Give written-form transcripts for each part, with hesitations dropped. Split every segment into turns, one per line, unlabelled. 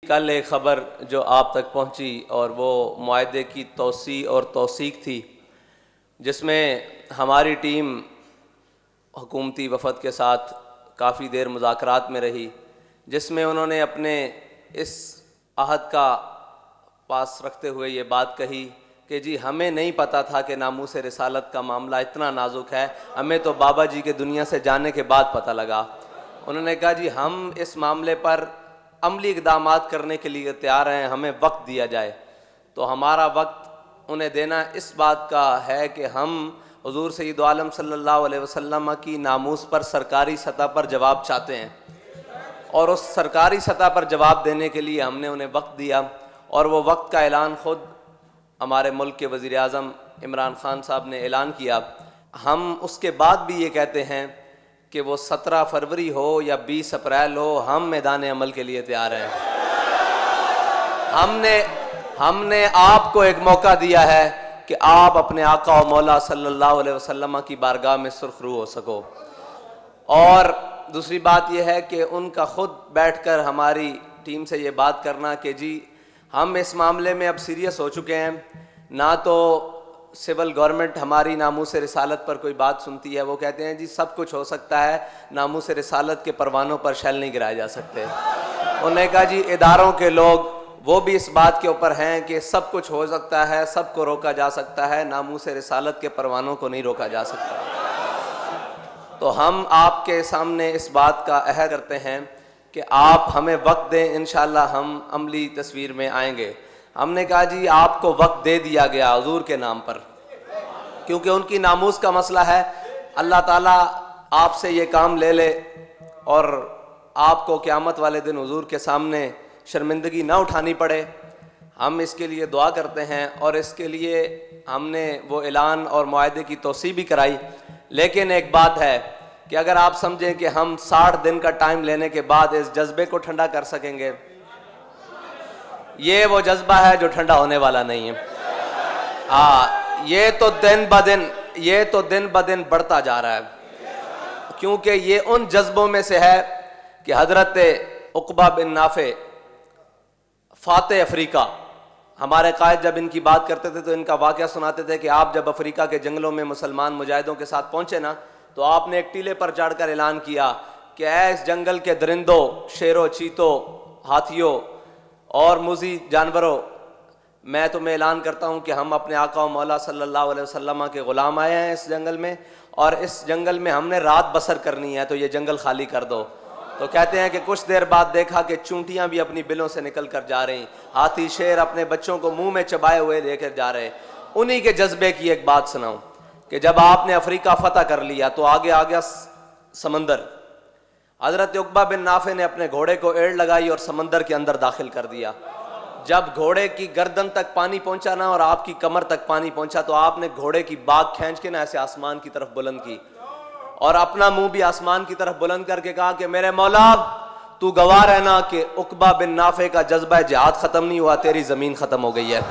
کل ایک خبر جو آپ تک پہنچی اور وہ معاہدے کی توسیع اور توثیق تھی، جس میں ہماری ٹیم حکومتی وفد کے ساتھ کافی دیر مذاکرات میں رہی، جس میں انہوں نے اپنے اس عہد کا پاس رکھتے ہوئے یہ بات کہی کہ جی ہمیں نہیں پتہ تھا کہ ناموس رسالت کا معاملہ اتنا نازک ہے، ہمیں تو بابا جی کے دنیا سے جانے کے بعد پتہ لگا۔ انہوں نے کہا جی ہم اس معاملے پر عملی اقدامات کرنے کے لیے تیار ہیں، ہمیں وقت دیا جائے۔ تو ہمارا وقت انہیں دینا اس بات کا ہے کہ ہم حضور سید عالم صلی اللہ علیہ وسلم کی ناموس پر سرکاری سطح پر جواب چاہتے ہیں، اور اس سرکاری سطح پر جواب دینے کے لیے ہم نے انہیں وقت دیا، اور وہ وقت کا اعلان خود ہمارے ملک کے وزیر اعظم عمران خان صاحب نے اعلان کیا۔ ہم اس کے بعد بھی یہ کہتے ہیں کہ وہ 17 فروری ہو یا 20 اپریل ہو، ہم میدان عمل کے لیے تیار ہیں۔ ہم نے آپ کو ایک موقع دیا ہے کہ آپ اپنے آقا و مولا صلی اللہ علیہ وسلم کی بارگاہ میں سرخ رو ہو سکو، اور دوسری بات یہ ہے کہ ان کا خود بیٹھ کر ہماری ٹیم سے یہ بات کرنا کہ جی ہم اس معاملے میں اب سیریس ہو چکے ہیں، نہ تو سول گورنمنٹ ہماری ناموس رسالت پر کوئی بات سنتی ہے، وہ کہتے ہیں جی سب کچھ ہو سکتا ہے، ناموس رسالت کے پروانوں پر شیل نہیں گرائے جا سکتے۔ انہوں نے کہا جی اداروں کے لوگ وہ بھی اس بات کے اوپر ہیں کہ سب کچھ ہو سکتا ہے، سب کو روکا جا سکتا ہے، ناموس رسالت کے پروانوں کو نہیں روکا جا سکتا۔ تو ہم آپ کے سامنے اس بات کا عہد کرتے ہیں کہ آپ ہمیں وقت دیں، انشاءاللہ ہم عملی تصویر میں آئیں گے۔ ہم نے کہا جی آپ کو وقت دے دیا گیا حضور کے نام پر، کیونکہ ان کی ناموس کا مسئلہ ہے، اللہ تعالیٰ آپ سے یہ کام لے لے اور آپ کو قیامت والے دن حضور کے سامنے شرمندگی نہ اٹھانی پڑے۔ ہم اس کے لیے دعا کرتے ہیں، اور اس کے لیے ہم نے وہ اعلان اور معاہدے کی توسیع بھی کرائی۔ لیکن ایک بات ہے کہ اگر آپ سمجھیں کہ ہم 60 دن کا ٹائم لینے کے بعد اس جذبے کو ٹھنڈا کر سکیں گے، یہ وہ جذبہ ہے جو ٹھنڈا ہونے والا نہیں ہے۔ یہ تو دن بدن بڑھتا جا رہا ہے، کیونکہ یہ ان جذبوں میں سے ہے کہ حضرت عقبہ بن نافع فاتح افریقہ، ہمارے قائد جب ان کی بات کرتے تھے تو ان کا واقعہ سناتے تھے کہ آپ جب افریقہ کے جنگلوں میں مسلمان مجاہدوں کے ساتھ پہنچے نا، تو آپ نے ایک ٹیلے پر چڑھ کر اعلان کیا کہ اے اس جنگل کے درندوں، شیروں، چیتوں، ہاتھیوں اور موذی جانوروں، میں تمہیں اعلان کرتا ہوں کہ ہم اپنے آقا و مولا صلی اللہ علیہ وسلم کے غلام آئے ہیں اس جنگل میں، اور اس جنگل میں ہم نے رات بسر کرنی ہے، تو یہ جنگل خالی کر دو۔ تو کہتے ہیں کہ کچھ دیر بعد دیکھا کہ چونٹیاں بھی اپنی بلوں سے نکل کر جا رہی، ہاتھی شیر اپنے بچوں کو منہ میں چبائے ہوئے لے کر جا رہے۔ انہی کے جذبے کی ایک بات سناؤں کہ جب آپ نے افریقہ فتح کر لیا تو آگے آ گیا سمندر۔ حضرت عقبہ بن نافع نے اپنے گھوڑے کو ایڑ لگائی اور سمندر کے اندر داخل کر دیا۔ جب گھوڑے کی گردن تک پانی پہنچا نا اور آپ کی کمر تک پانی پہنچا، تو آپ نے گھوڑے کی باگ کھینچ کے نا ایسے آسمان کی طرف بلند کی، اور اپنا منہ بھی آسمان کی طرف بلند کر کے کہا کہ میرے مولا تو گواہ رہنا کہ عقبہ بن نافع کا جذبہ جہاد ختم نہیں ہوا، تیری زمین ختم ہو گئی ہے۔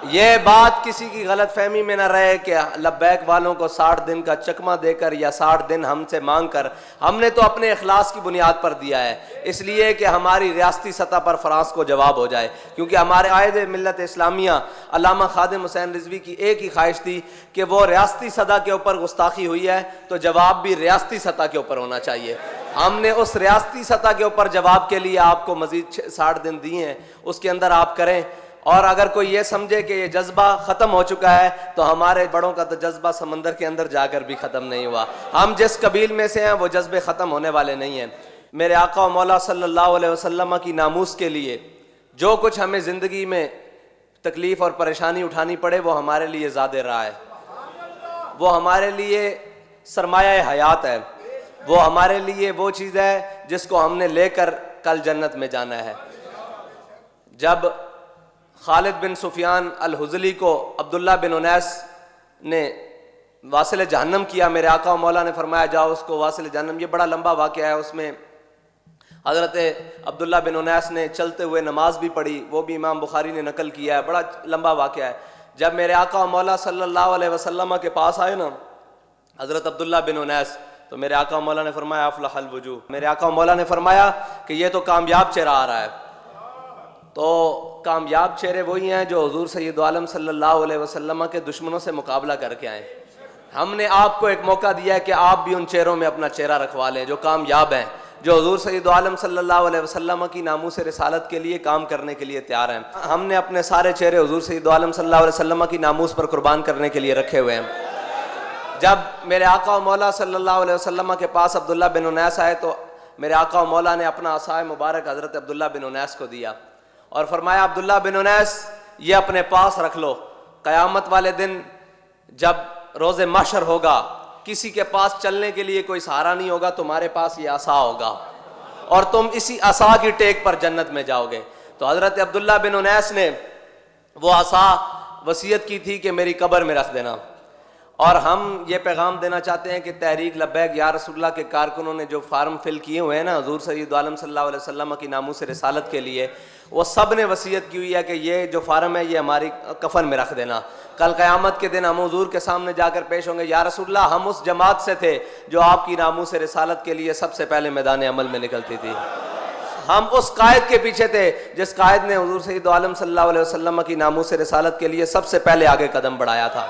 یہ بات کسی کی غلط فہمی میں نہ رہے کہ لبیک والوں کو 60 دن کا چکمہ دے کر یا 60 دن ہم سے مانگ کر، ہم نے تو اپنے اخلاص کی بنیاد پر دیا ہے، اس لیے کہ ہماری ریاستی سطح پر فرانس کو جواب ہو جائے، کیونکہ ہمارے قائد ملت اسلامیہ علامہ خادم حسین رضوی کی ایک ہی خواہش تھی کہ وہ ریاستی سطح کے اوپر گستاخی ہوئی ہے تو جواب بھی ریاستی سطح کے اوپر ہونا چاہیے۔ ہم نے اس ریاستی سطح کے اوپر جواب کے لیے آپ کو مزید 60 دن دیے ہیں، اس کے اندر آپ کریں۔ اور اگر کوئی یہ سمجھے کہ یہ جذبہ ختم ہو چکا ہے تو ہمارے بڑوں کا تو جذبہ سمندر کے اندر جا کر بھی ختم نہیں ہوا۔ ہم جس قبیل میں سے ہیں وہ جذبے ختم ہونے والے نہیں ہیں۔ میرے آقا و مولا صلی اللہ علیہ وسلم کی ناموس کے لیے جو کچھ ہمیں زندگی میں تکلیف اور پریشانی اٹھانی پڑے وہ ہمارے لیے زاد راہ ہے، وہ ہمارے لیے سرمایہ حیات ہے، وہ ہمارے لیے وہ چیز ہے جس کو ہم نے لے کر کل جنت میں جانا ہے۔ جب خالد بن سفیان الحزلی کو عبداللہ بن انیس نے واصل جہنم کیا، میرے آقا و مولا نے فرمایا جاؤ اس کو واصل جہنم۔ یہ بڑا لمبا واقعہ ہے، اس میں حضرت عبداللہ بن انیس نے چلتے ہوئے نماز بھی پڑھی، وہ بھی امام بخاری نے نقل کیا ہے، بڑا لمبا واقعہ ہے۔ جب میرے آقا و مولا صلی اللہ علیہ وسلم کے پاس آئے نا حضرت عبداللہ بن انیس، تو میرے آقا مولا نے فرمایا افلح الوجوہ، میرے آقا مولا نے فرمایا کہ یہ تو کامیاب چہرہ آ رہا ہے۔ تو کامیاب چہرے وہی ہیں جو حضور سید عالم صلی اللہ علیہ وسلم کے دشمنوں سے مقابلہ کر کے آئیں۔ ہم نے آپ کو ایک موقع دیا ہے کہ آپ بھی ان چہروں میں اپنا چہرہ رکھوا لیں جو کامیاب ہیں، جو حضور سید عالم صلی اللہ علیہ وسلم کی ناموس رسالت کے لیے کام کرنے کے لیے تیار ہیں۔ ہم نے اپنے سارے چہرے حضور سید عالم صلی اللہ علیہ وسلم کی ناموس پر قربان کرنے کے لیے رکھے ہوئے ہیں۔ جب میرے آقا و مولا صلی اللہ علیہ وسلم کے پاس عبداللہ بن انیس آئے تو میرے آقا و مولا نے اپنا عصا مبارک حضرت عبداللہ بن انیس کو دیا اور فرمایا عبداللہ بن انیس یہ اپنے پاس رکھ لو، قیامت والے دن جب روز محشر ہوگا کسی کے پاس چلنے کے لیے کوئی سہارا نہیں ہوگا، تمہارے پاس یہ عصا ہوگا اور تم اسی عصا کی ٹیک پر جنت میں جاؤ گے۔ تو حضرت عبداللہ بن انیس نے وہ عصا وصیت کی تھی کہ میری قبر میں رکھ دینا۔ اور ہم یہ پیغام دینا چاہتے ہیں کہ تحریک لبیک یا رسول اللہ کے کارکنوں نے جو فارم فل کیے ہوئے ہیں نا حضور سید عالم صلی اللہ علیہ وسلم کی ناموس رسالت کے لیے، وہ سب نے وصیت کی ہوئی ہے کہ یہ جو فارم ہے یہ ہماری کفن میں رکھ دینا۔ کل قیامت کے دن ہم حضور کے سامنے جا کر پیش ہوں گے، یا رسول اللہ ہم اس جماعت سے تھے جو آپ کی ناموس رسالت کے لیے سب سے پہلے میدان عمل میں نکلتی تھی، ہم اس قائد کے پیچھے تھے جس قائد نے حضور سید عالم صلی اللہ علیہ وسلم کی ناموس رسالت کے لیے سب سے پہلے آگے قدم بڑھایا تھا۔